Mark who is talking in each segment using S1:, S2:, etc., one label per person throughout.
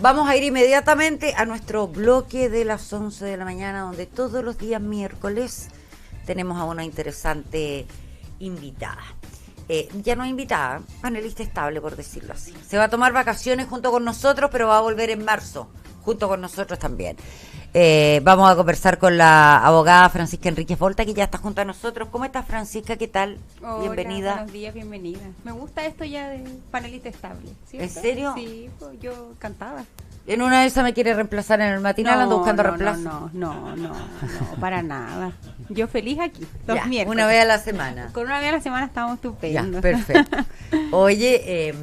S1: Vamos a ir inmediatamente a nuestro bloque de las 11 de la mañana, donde todos los días miércoles tenemos a una interesante invitada. Ya no invitada, panelista estable, por decirlo así. Se va a tomar vacaciones junto con nosotros, pero va a volver en marzo, junto con nosotros también. Vamos a conversar con la abogada Francisca Enríquez Volta, que ya está junto a nosotros. ¿Cómo estás, Francisca? ¿Qué tal?
S2: Hola,
S1: bienvenida.
S2: Buenos días, bienvenida. Me gusta esto ya de panelista estable, ¿cierto?
S1: ¿En serio?
S2: Sí, pues yo cantaba.
S1: En una de esas me quiere reemplazar en el matinal, ando buscando reemplazo.
S2: No, para nada. Yo feliz aquí, los
S1: Ya,
S2: miércoles.
S1: una vez a la semana.
S2: Con una vez a la semana estamos estupendos.
S1: Ya, perfecto. Oye,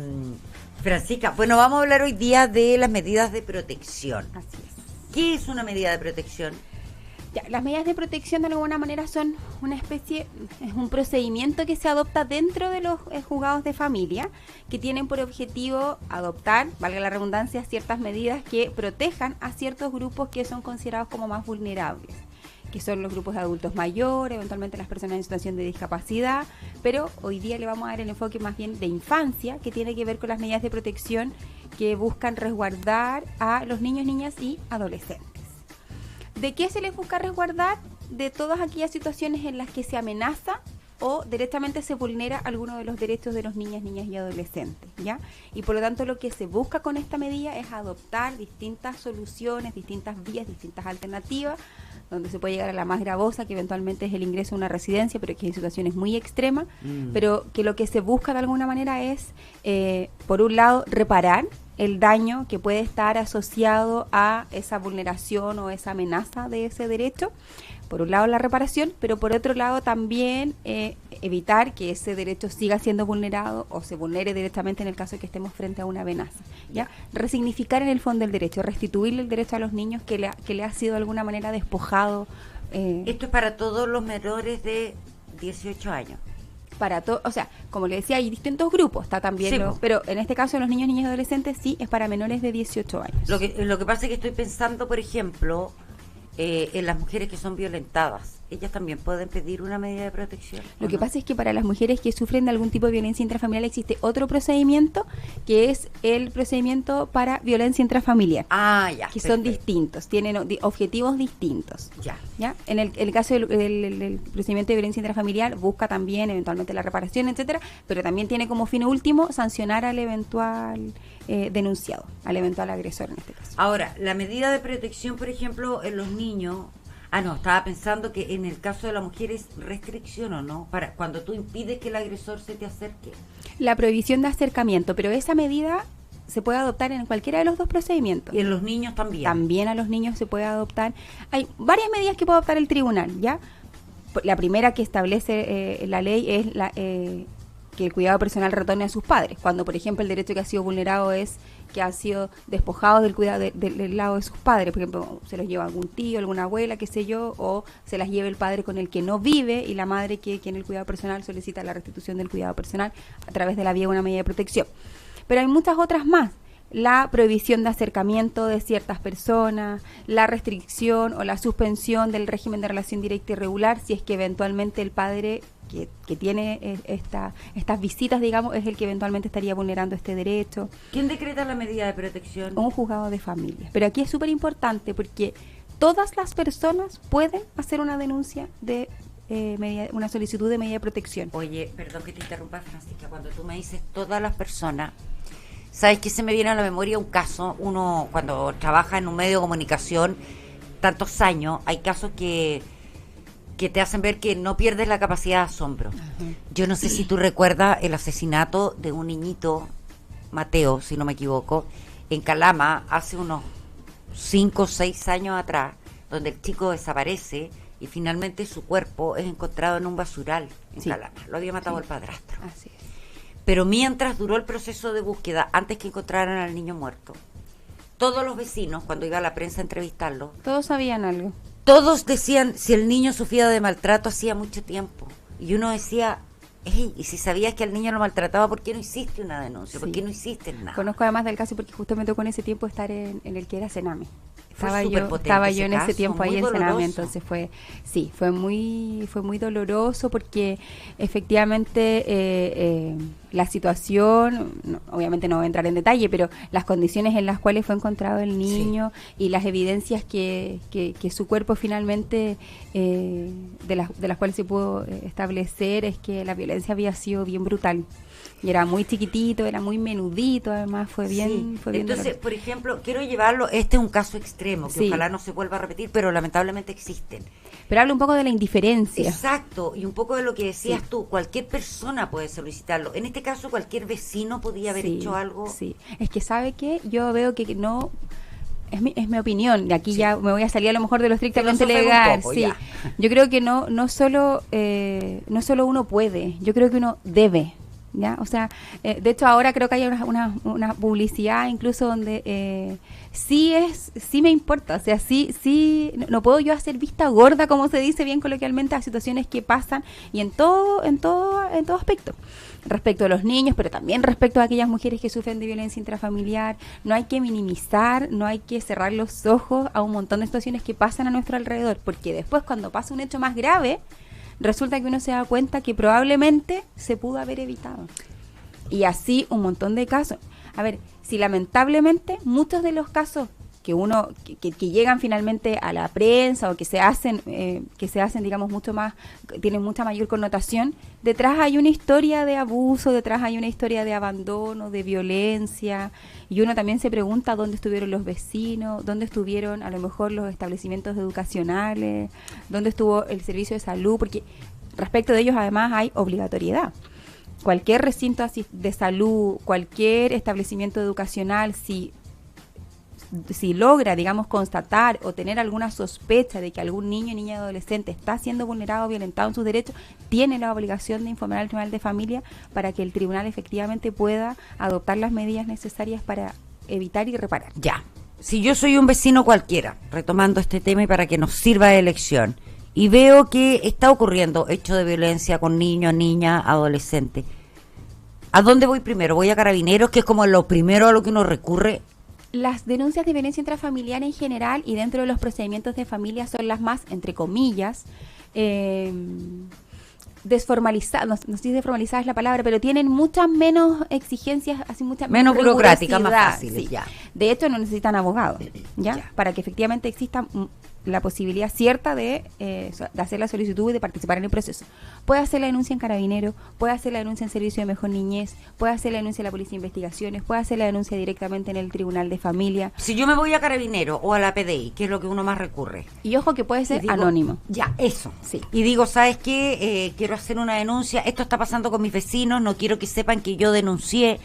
S1: Francisca, bueno, vamos a hablar hoy día de las medidas de protección.
S2: Así es.
S1: ¿Qué es una medida de protección?
S2: Ya, las medidas de protección de alguna manera son una especie, es un procedimiento que se adopta dentro de los juzgados de familia, que tienen por objetivo adoptar, valga la redundancia, ciertas medidas que protejan a ciertos grupos que son considerados como más vulnerables, que son los grupos de adultos mayores, eventualmente las personas en situación de discapacidad, pero hoy día le vamos a dar el enfoque más bien de infancia, que tiene que ver con las medidas de protección que buscan resguardar a los niños, niñas y adolescentes. ¿De qué se les busca resguardar? De todas aquellas situaciones en las que se amenaza o directamente se vulnera alguno de los derechos de los niños, niñas y adolescentes, ¿ya? Y por lo tanto lo que se busca con esta medida es adoptar distintas soluciones, distintas vías, distintas alternativas, donde se puede llegar a la más gravosa, que eventualmente es el ingreso a una residencia, pero que en situaciones muy extremas, pero que lo que se busca de alguna manera es, por un lado, reparar el daño que puede estar asociado a esa vulneración o esa amenaza de ese derecho. Por un lado la reparación, pero por otro lado también evitar que ese derecho siga siendo vulnerado o se vulnere directamente en el caso de que estemos frente a una amenaza. ¿Ya? Resignificar en el fondo el derecho, restituirle el derecho a los niños que le ha sido de alguna manera despojado.
S1: Esto es para todos los menores de 18 años.
S2: Para todo, o sea, como le decía, hay distintos grupos, está también,
S1: Sí,
S2: pero en este caso los niños, niñas y adolescentes sí es para menores de 18 años.
S1: Lo que pasa es que estoy pensando, por ejemplo, en las mujeres que son violentadas. ¿Ellas también pueden pedir una medida de protección?
S2: Lo que pasa es que para las mujeres que sufren de algún tipo de violencia intrafamiliar existe otro procedimiento, que es el procedimiento para violencia intrafamiliar.
S1: Ah, ya.
S2: Que son distintos, tienen objetivos distintos.
S1: Ya.
S2: En el caso del procedimiento de violencia intrafamiliar busca también eventualmente la reparación, etcétera, pero también tiene como fin último sancionar al eventual denunciado, al eventual agresor en este caso.
S1: Ahora, la medida de protección, por ejemplo, en los niños... no, estaba pensando que en el caso de la mujer es restricción o no, para cuando tú impides que el agresor se te acerque.
S2: La prohibición de acercamiento, pero esa medida se puede adoptar en cualquiera de los dos procedimientos.
S1: Y en los niños también.
S2: También a los niños se puede adoptar. Hay varias medidas que puede adoptar el tribunal, ¿ya? La primera que establece la ley es que el cuidado personal retorne a sus padres. Cuando, por ejemplo, el derecho que ha sido vulnerado es que han sido despojados del cuidado del lado de sus padres, por ejemplo, se los lleva algún tío, alguna abuela, qué sé yo, o se las lleva el padre con el que no vive y la madre que en el cuidado personal solicita la restitución del cuidado personal a través de la vía de una medida de protección. Pero hay muchas otras más. La prohibición de acercamiento de ciertas personas, la restricción o la suspensión del régimen de relación directa y regular si es que eventualmente el padre que tiene estas visitas, digamos, es el que eventualmente estaría vulnerando este derecho.
S1: ¿Quién decreta la medida de protección?
S2: Un juzgado de familia. Pero aquí es súper importante porque todas las personas pueden hacer una denuncia de una solicitud de medida de protección.
S1: Oye, perdón que te interrumpa, Francisca, cuando tú me dices todas las personas, ¿sabes qué se me viene a la memoria? Un caso, uno cuando trabaja en un medio de comunicación tantos años, hay casos que te hacen ver que no pierdes la capacidad de asombro. Uh-huh. Yo no sé si tú recuerdas el asesinato de un niñito, Mateo, si no me equivoco, en Calama, hace unos 5 o 6 años atrás, donde el chico desaparece y finalmente su cuerpo es encontrado en un basural en Calama. Lo había matado el padrastro.
S2: Así es.
S1: Pero mientras duró el proceso de búsqueda, antes que encontraran al niño muerto, todos los vecinos, cuando iba a la prensa a entrevistarlo,
S2: todos sabían algo.
S1: Todos decían si el niño sufría de maltrato hacía mucho tiempo. Y uno decía, hey, y si sabías que al niño lo maltrataba, ¿por qué no hiciste una denuncia? ¿Por qué no hiciste nada?
S2: Conozco además del caso porque justo me tocó en ese tiempo estar en el que era Sename. Estaba yo en ese tiempo ahí en Sename, entonces fue muy doloroso porque efectivamente la situación, obviamente no voy a entrar en detalle, pero las condiciones en las cuales fue encontrado el niño y las evidencias que su cuerpo finalmente, de las cuales se pudo establecer, es que la violencia había sido bien brutal. Y era muy chiquitito, era muy menudito, además fue bien... Fue bien
S1: entonces,
S2: doloroso.
S1: por ejemplo, quiero llevarlo, este es un caso extremo, que ojalá no se vuelva a repetir, pero lamentablemente existen.
S2: Pero habla un poco de la indiferencia.
S1: Exacto, y un poco de lo que decías tú, cualquier persona puede solicitarlo. En este caso, cualquier vecino podía haber hecho algo.
S2: Sí, es que ¿sabe qué? Yo veo que no... Es mi opinión, y aquí ya me voy a salir a lo mejor de lo estrictamente legal.
S1: Poco,
S2: sí. Yo creo que no solo uno puede, yo creo que uno debe. ¿Ya? O sea, de hecho ahora creo que hay una publicidad incluso donde sí me importa, o sea, sí, no puedo yo hacer vista gorda, como se dice bien coloquialmente, a situaciones que pasan y en todo aspecto, respecto a los niños, pero también respecto a aquellas mujeres que sufren de violencia intrafamiliar. No hay que minimizar, no hay que cerrar los ojos a un montón de situaciones que pasan a nuestro alrededor, porque después cuando pasa un hecho más grave, resulta que uno se da cuenta que probablemente se pudo haber evitado. Y así un montón de casos. A ver, si lamentablemente muchos de los casos que llegan finalmente a la prensa o que se hacen, digamos, mucho más, tienen mucha mayor connotación, detrás hay una historia de abuso, detrás hay una historia de abandono, de violencia, y uno también se pregunta dónde estuvieron los vecinos, dónde estuvieron a lo mejor los establecimientos educacionales, dónde estuvo el servicio de salud, porque respecto de ellos además hay obligatoriedad. Cualquier recinto de salud, cualquier establecimiento educacional, si logra, digamos, constatar o tener alguna sospecha de que algún niño, niña o adolescente está siendo vulnerado o violentado en sus derechos, tiene la obligación de informar al Tribunal de Familia para que el tribunal efectivamente pueda adoptar las medidas necesarias para evitar y reparar.
S1: Ya, si yo soy un vecino cualquiera, retomando este tema y para que nos sirva de lección, y veo que está ocurriendo hecho de violencia con niños, niñas, adolescentes, ¿a dónde voy primero? ¿Voy a Carabineros, que es como lo primero a lo que uno recurre?
S2: Las denuncias de violencia intrafamiliar en general y dentro de los procedimientos de familia son las más, entre comillas, desformalizadas, no sé si desformalizada es la palabra, pero tienen muchas menos exigencias, así muchas
S1: menos burocráticas, más fáciles.
S2: Sí.
S1: Ya.
S2: De hecho, no necesitan abogados, ¿ya? Para que efectivamente exista la posibilidad cierta de hacer la solicitud y de participar en el proceso. Puede hacer la denuncia en Carabineros, puede hacer la denuncia en Servicio de Mejor Niñez, puede hacer la denuncia en la Policía de Investigaciones, puede hacer la denuncia directamente en el Tribunal de Familia.
S1: Si yo me voy a Carabineros o a la PDI, ¿qué es lo que uno más recurre?
S2: Y ojo que puede ser anónimo.
S1: Ya, eso.
S2: Sí.
S1: Y digo, ¿sabes qué? Quiero hacer una denuncia, esto está pasando con mis vecinos, no quiero que sepan que yo denuncié.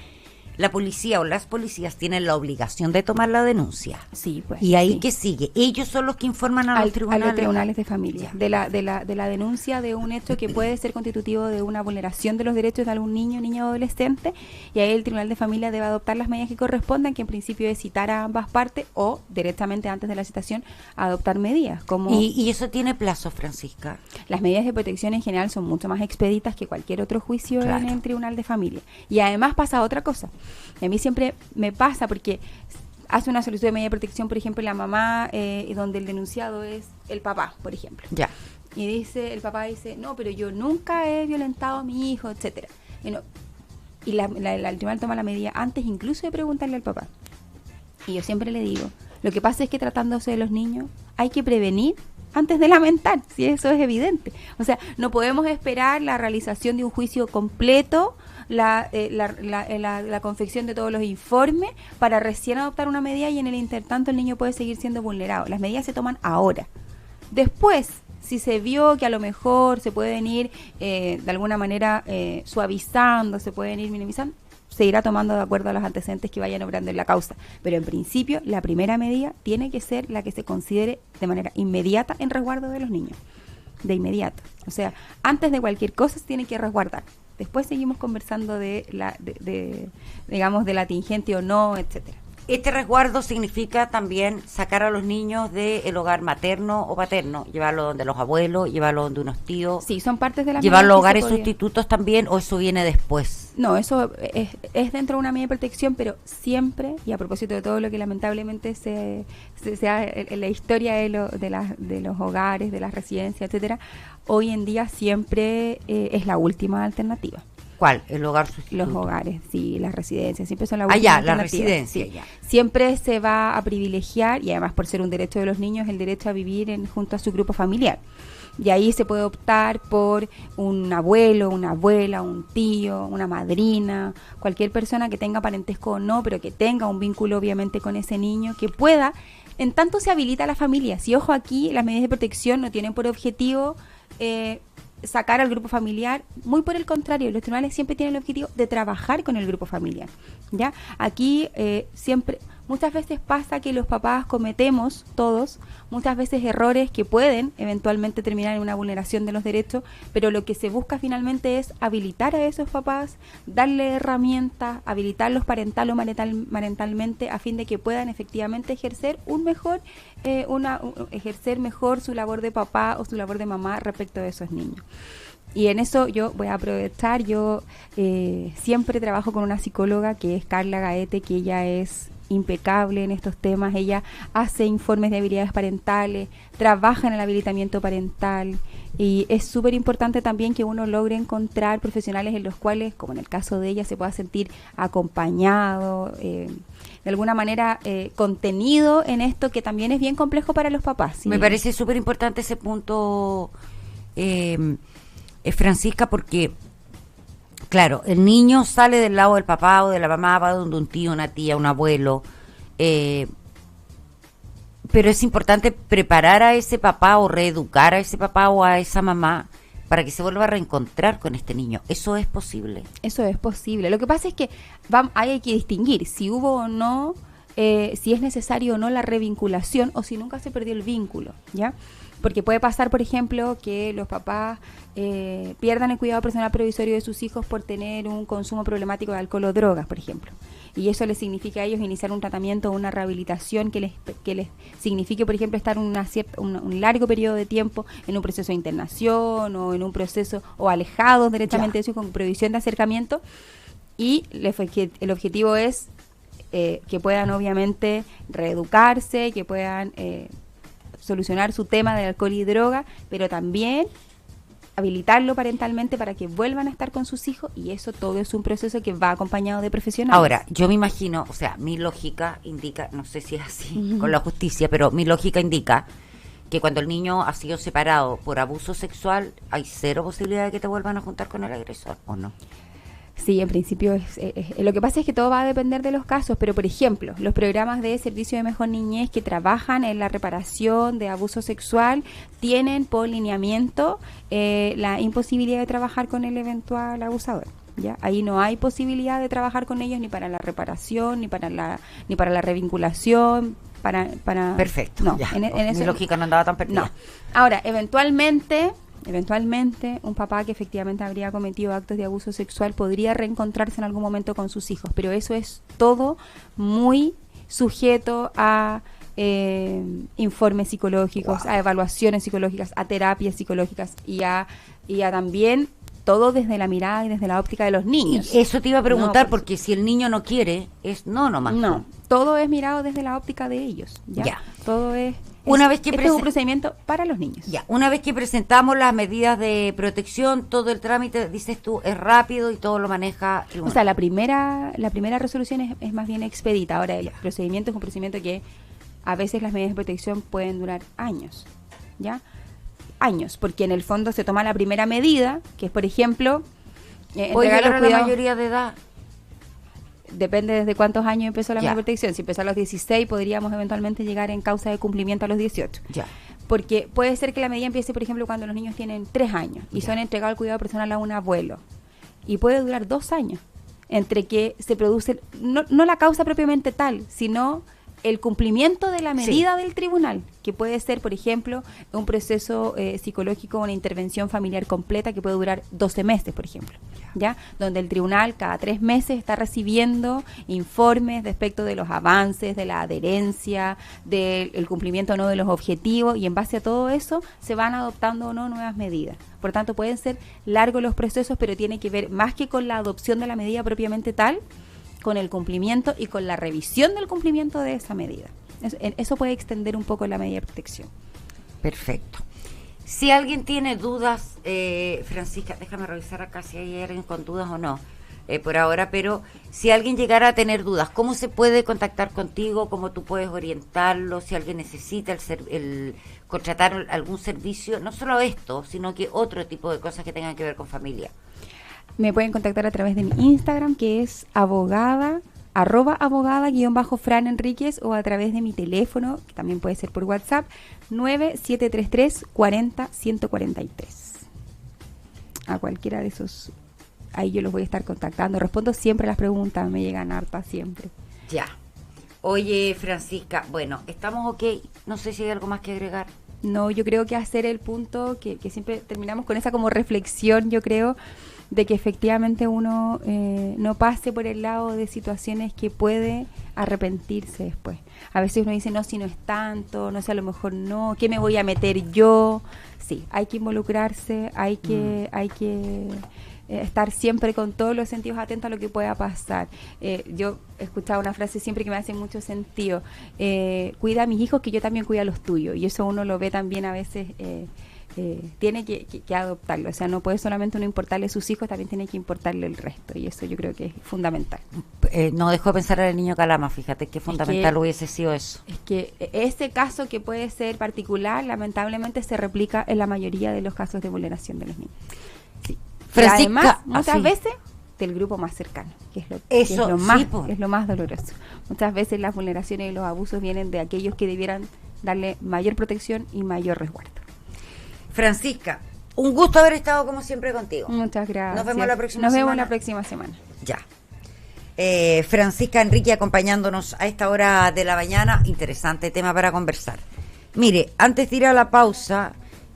S1: La policía o las policías tienen la obligación de tomar la denuncia.
S2: Sí, pues.
S1: ¿Y ahí
S2: sí.
S1: qué sigue? Ellos son los que informan a los tribunales.
S2: A los tribunales de familia. De la denuncia de un hecho que puede ser constitutivo de una vulneración de los derechos de algún niño, niña o adolescente, y ahí el tribunal de familia debe adoptar las medidas que correspondan, que en principio es citar a ambas partes o directamente antes de la citación adoptar medidas. Como
S1: ¿Y eso tiene plazo, Francisca?
S2: Las medidas de protección en general son mucho más expeditas que cualquier otro juicio en el tribunal de familia. Y además pasa otra cosa. Y a mí siempre me pasa porque hace una solicitud de medida de protección, por ejemplo, la mamá, donde el denunciado es el papá, por ejemplo.
S1: Ya.
S2: Y el papá dice, no, pero yo nunca he violentado a mi hijo, etcétera. El tribunal toma la medida antes incluso de preguntarle al papá. Y yo siempre le digo, lo que pasa es que tratándose de los niños hay que prevenir antes de lamentar, si eso es evidente. O sea, no podemos esperar la realización de un juicio completo, la confección de todos los informes para recién adoptar una medida, y en el intertanto el niño puede seguir siendo vulnerado. Las medidas se toman ahora. Después, si se vio que a lo mejor se pueden ir de alguna manera suavizando, se pueden ir minimizando, se irá tomando de acuerdo a los antecedentes que vayan obrando en la causa. Pero en principio, la primera medida tiene que ser la que se considere de manera inmediata en resguardo de los niños. De inmediato. O sea, antes de cualquier cosa se tiene que resguardar. Después seguimos conversando digamos, de la tingente o no, etcétera.
S1: Este resguardo significa también sacar a los niños del hogar materno o paterno, llevarlo donde los abuelos, llevarlo donde unos tíos.
S2: Sí, son partes de la
S1: llevarlo a hogares sustitutos también, o eso viene después.
S2: No, eso es dentro de una medida de protección, pero siempre, y a propósito de todo lo que lamentablemente se ha en la historia de los hogares, de las residencias, etcétera, hoy en día siempre es la última alternativa.
S1: ¿Cuál? El hogar sustituto.
S2: Los hogares, sí, las residencias, siempre son la
S1: ya,
S2: última
S1: la
S2: alternativa,
S1: residencia,
S2: sí.
S1: ya.
S2: Siempre se va a privilegiar, y además por ser un derecho de los niños, el derecho a vivir junto a su grupo familiar. Y ahí se puede optar por un abuelo, una abuela, un tío, una madrina, cualquier persona que tenga parentesco o no, pero que tenga un vínculo obviamente con ese niño, que pueda, en tanto se habilita la familia. Si, ojo, aquí las medidas de protección no tienen por objetivo sacar al grupo familiar, muy por el contrario, los tribunales siempre tienen el objetivo de trabajar con el grupo familiar, ¿ya? Aquí siempre, muchas veces pasa que los papás cometemos, todos, muchas veces errores que pueden eventualmente terminar en una vulneración de los derechos, pero lo que se busca finalmente es habilitar a esos papás, darle herramientas, habilitarlos parental o parentalmente a fin de que puedan efectivamente ejercer ejercer mejor su labor de papá o su labor de mamá respecto de esos niños. Y en eso yo voy a aprovechar, yo siempre trabajo con una psicóloga que es Carla Gaete, que ella es impecable en estos temas. Ella hace informes de habilidades parentales, trabaja en el habilitamiento parental, y es súper importante también que uno logre encontrar profesionales en los cuales, como en el caso de ella, se pueda sentir acompañado, de alguna manera contenido en esto que también es bien complejo para los papás, ¿sí?
S1: Me parece súper importante ese punto, Francisca, porque claro, el niño sale del lado del papá o de la mamá, va donde un tío, una tía, un abuelo, pero es importante preparar a ese papá o reeducar a ese papá o a esa mamá para que se vuelva a reencontrar con este niño. ¿Eso es posible?
S2: Eso es posible. Lo que pasa es que hay que distinguir si hubo o no, si es necesario o no la revinculación, o si nunca se perdió el vínculo, ¿ya? Porque puede pasar, por ejemplo, que los papás pierdan el cuidado personal provisorio de sus hijos por tener un consumo problemático de alcohol o drogas, por ejemplo. Y eso les significa a ellos iniciar un tratamiento o una rehabilitación que les signifique, por ejemplo, estar un largo periodo de tiempo en un proceso de internación o en un proceso, o alejados directamente de eso, con prohibición de acercamiento. Y el objetivo es que puedan, obviamente, reeducarse, que puedan solucionar su tema de alcohol y droga, pero también habilitarlo parentalmente para que vuelvan a estar con sus hijos, y eso todo es un proceso que va acompañado de profesionales.
S1: Ahora, yo me imagino, o sea, mi lógica indica, no sé si es así con la justicia, pero mi lógica indica que cuando el niño ha sido separado por abuso sexual, hay cero posibilidad de que te vuelvan a juntar con el agresor, ¿o no?
S2: Sí, en principio lo que pasa es que todo va a depender de los casos, pero por ejemplo, los programas de servicio de mejor niñez que trabajan en la reparación de abuso sexual tienen por lineamiento la imposibilidad de trabajar con el eventual abusador, ¿ya? Ahí no hay posibilidad de trabajar con ellos ni para la reparación, ni para la revinculación, para
S1: perfecto,
S2: no,
S1: ya.
S2: En
S1: Mi
S2: eso,
S1: lógica no andaba tan perdida.
S2: no. Ahora, eventualmente un papá que efectivamente habría cometido actos de abuso sexual podría reencontrarse en algún momento con sus hijos, pero eso es todo muy sujeto a informes psicológicos, a evaluaciones psicológicas, a terapias psicológicas y a también todo desde la mirada y desde la óptica de los niños.
S1: Y eso te iba a preguntar,
S2: No,
S1: porque si el niño no quiere, es nomás.
S2: No, todo es mirado desde la óptica de ellos, ¿ya? Todo es...
S1: Una vez que
S2: este es un procedimiento para los niños.
S1: Ya, una vez que presentamos las medidas de protección, todo el trámite, dices tú, es rápido y todo lo maneja tribunal.
S2: O sea, la primera resolución es más bien expedita. Ahora, el procedimiento es un procedimiento que a veces las medidas de protección pueden durar años, ¿ya? Años, porque en el fondo se toma la primera medida, que es, por ejemplo,
S1: ¿puede llegar a la mayoría de edad?
S2: Depende desde cuántos años empezó la medida de protección. Si empezó a los 16, podríamos eventualmente llegar en causa de cumplimiento a los 18.
S1: Ya.
S2: Porque puede ser que la medida empiece, por ejemplo, cuando los niños tienen 3 años y son entregados al cuidado personal a un abuelo. Y puede durar 2 años entre que se produce, no la causa propiamente tal, sino el cumplimiento de la medida del tribunal, que puede ser, por ejemplo, un proceso psicológico, una intervención familiar completa que puede durar 12 meses, por ejemplo, ¿ya? Donde el tribunal cada 3 meses está recibiendo informes respecto de los avances, de la adherencia, del cumplimiento o no de los objetivos, y en base a todo eso se van adoptando o no nuevas medidas. Por tanto, pueden ser largos los procesos, pero tiene que ver más que con la adopción de la medida propiamente tal, con el cumplimiento y con la revisión del cumplimiento de esa medida. Eso puede extender un poco la medida de protección.
S1: Perfecto. Si alguien tiene dudas, Francisca, déjame revisar acá si hay alguien con dudas o no, por ahora, pero si alguien llegara a tener dudas, ¿cómo se puede contactar contigo? ¿Cómo tú puedes orientarlo? Si alguien necesita el contratar algún servicio, no solo esto, sino que otro tipo de cosas que tengan que ver con familia.
S2: Me pueden contactar a través de mi Instagram, que es @abogada_Fran Enríquez, o a través de mi teléfono, que también puede ser por WhatsApp, 9733 40 143. A cualquiera de esos, ahí yo los voy a estar contactando. Respondo siempre a las preguntas, me llegan hartas siempre.
S1: Ya. Oye, Francisca, bueno, estamos ok. No sé si hay algo más que agregar.
S2: No, yo creo que hacer el punto que siempre terminamos con esa como reflexión, yo creo, de que efectivamente uno no pase por el lado de situaciones que puede arrepentirse después. A veces uno dice, no, si no es tanto, no sé, a lo mejor no, ¿qué me voy a meter yo? Sí, hay que involucrarse, hay que estar siempre con todos los sentidos atentos a lo que pueda pasar. Yo he escuchado una frase siempre que me hace mucho sentido: cuida a mis hijos que yo también cuido a los tuyos, y eso uno lo ve también a veces. Tiene que adoptarlo, o sea, no puede solamente uno importarle a sus hijos, también tiene que importarle el resto, y eso yo creo que es fundamental.
S1: No dejó de pensar en el niño Calama, fíjate que fundamental hubiese sido eso.
S2: Es que ese caso, que puede ser particular, lamentablemente se replica en la mayoría de los casos de vulneración de los niños. Sí. Francisca, y además, muchas veces del grupo más cercano, que es lo más doloroso. Muchas veces las vulneraciones y los abusos vienen de aquellos que debieran darle mayor protección y mayor resguardo.
S1: Francisca, un gusto haber estado como siempre contigo.
S2: Muchas gracias.
S1: Nos vemos la próxima semana.
S2: Nos vemos la próxima semana.
S1: Ya. Francisca Enrique acompañándonos a esta hora de la mañana. Interesante tema para conversar. Mire, antes de ir a la pausa,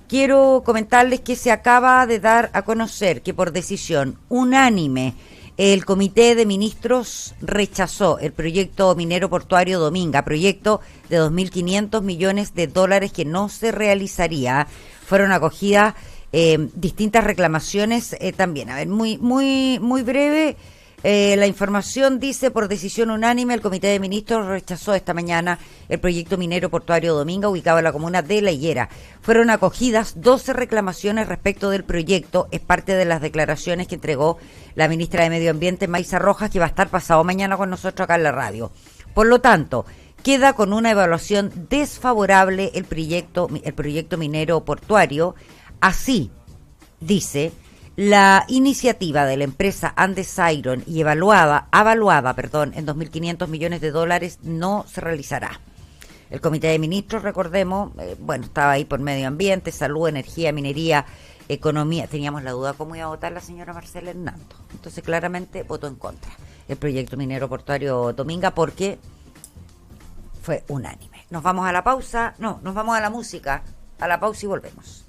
S1: quiero comentarles que se acaba de dar a conocer que por decisión unánime el Comité de Ministros rechazó el proyecto minero portuario Dominga, proyecto de 2.500 millones de dólares que no se realizaría. Fueron acogidas distintas reclamaciones también. A ver, muy breve. La información dice: por decisión unánime, el Comité de Ministros rechazó esta mañana el proyecto minero portuario Dominga, ubicado en la comuna de La Higuera. Fueron acogidas 12 reclamaciones respecto del proyecto. Es parte de las declaraciones que entregó la ministra de Medio Ambiente, Maysa Rojas, que va a estar pasado mañana con nosotros acá en la radio. Por lo tanto, queda con una evaluación desfavorable el proyecto minero portuario. Así, dice, la iniciativa de la empresa Andes Iron y avaluada en 2.500 millones de dólares no se realizará. El Comité de Ministros, recordemos, estaba ahí por Medio Ambiente, Salud, Energía, Minería, Economía. Teníamos la duda cómo iba a votar la señora Marcela Hernando. Entonces, claramente, votó en contra el proyecto minero portuario Dominga porque fue unánime. Nos vamos a la pausa, nos vamos a la música, a la pausa y volvemos.